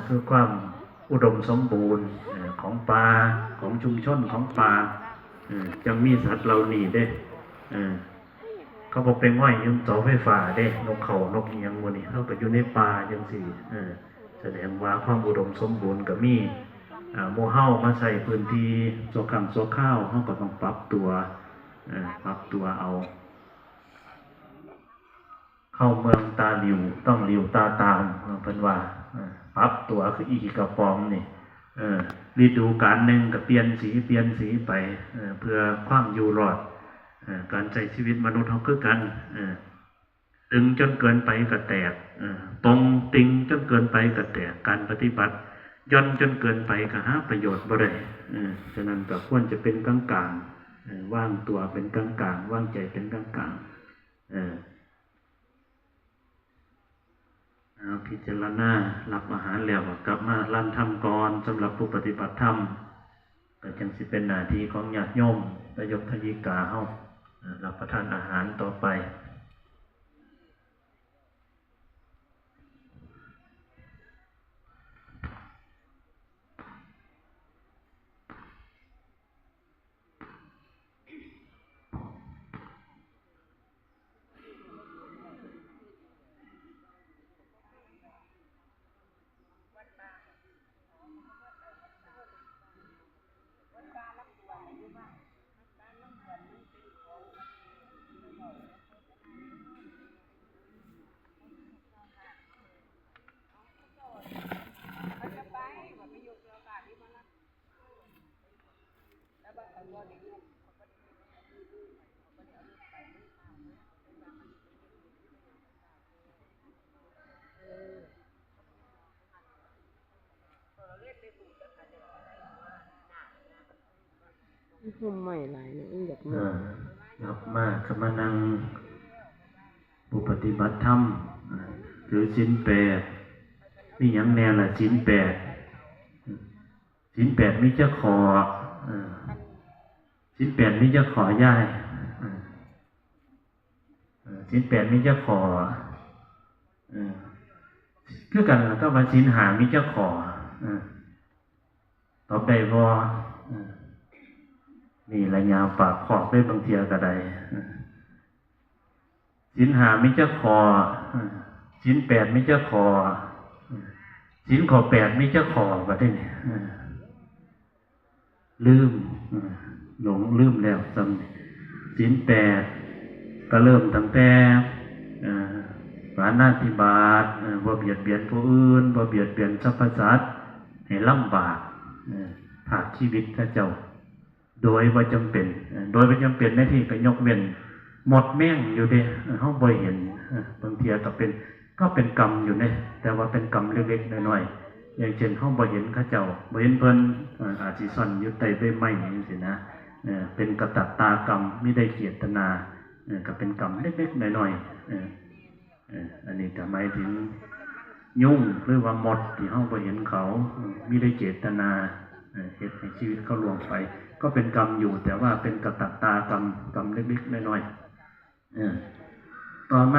คือความอุดมสมบูรณ์ของป่าของชุมชนของป่าจังมีสัตว์เหล่านี้เด้เขาบอกเป็นง่อยยังเสาไฟฟ้าเด้นกเขานกยังวันนี้เขาก็อยู่ในป่าจังสี่แสดงว่าความอุดมสมบูรณ์ก็มีโมเฮามาใส่พื้นที่สัวคำสัวข้าวเขาก็ต้องปรับตัวเอาเข้าเมืองตาหลิวต้องหลิวตาตามเพิ่นว่าปรับตัวคืออีกกระปอมนี่ฤดูกาลหนึ่งก็เปลี่ยนสีไปเพื่อความอยู่รอดการใช้ชีวิตมนุษย์เขาคือกันตึงจนเกินไปก็แตกตรงติงจนเกินไปก็แตกการปฏิบัติย่อนจนเกินไปก็หาประโยชน์บ่ได้ฉะนั้นก็ควรจะเป็นกลางๆว่างตัวเป็นกลางๆว่างใจเป็นกลางๆพิจารณารับอาหารแล้วกลับมาลั่นทำก่อนสำหรับผู้ปฏิบัติธรรมก็จังสิเป็นหน้าที่ของญาติโยมและยกทยิกาเฮารับประทานอาหารต่อไปห่มใหม่หลายนะอยากมาขมานั่งผู้ปฏิบัติธรรมถือศีลแปดนี่ยังแนวละศีลแปดมีเจ้าขอศีลแปดมีเจ้าขอย่ายศีลแปดมีเจ้าขอคือกันแล้วก็ว่าศีลห้ามีเจ้าขอตอบได้บ่นี่ระยะปากขอบได้บางเทียก็ได้ศีลห้ามีเจ้าขอศีลแปดมีเจ้าขอศีลข้อแปดมีเจ้าขอก็ได้เนี่ยลืมแล้วจำศีลแปดก็เริ่มตั้งแต่ปาณาติบาตบ่เบียดเบียนผู้อื่นบ่เบียดเบียนสรรพสัตว์ให้ลำบากผากชีวิตพระเจ้าโดยบ่จำเป็นในที่ก็ยกเว้นหมดแม่งอยู่เด้เฮาบ่เห็นบางทีก็เป็นกรรมอยู่เด้แต่ว่าเป็นกรรมเล็กๆน้อยๆอย่างเช่นเฮาบ่เห็นเขาเจ้าบ่เห็นเพิ่นอาจสิซ่อนอยู่ใต้ใบไม้จังซี่นะเป็นกตัตตากรรมมิได้เจตนาก็เป็นกรรมเล็กๆน้อยๆอันนี้ก็หมายถึงยุ่งหรือว่าหมดที่เฮาบ่เห็นเขามิได้เจตนาเฮ็ดให้ชีวิตเขาล่วงไปก็เป็นกรรมอยู่แต่ว่าเป็นกตัตตากรรมเล็กๆน้อยๆต่อมา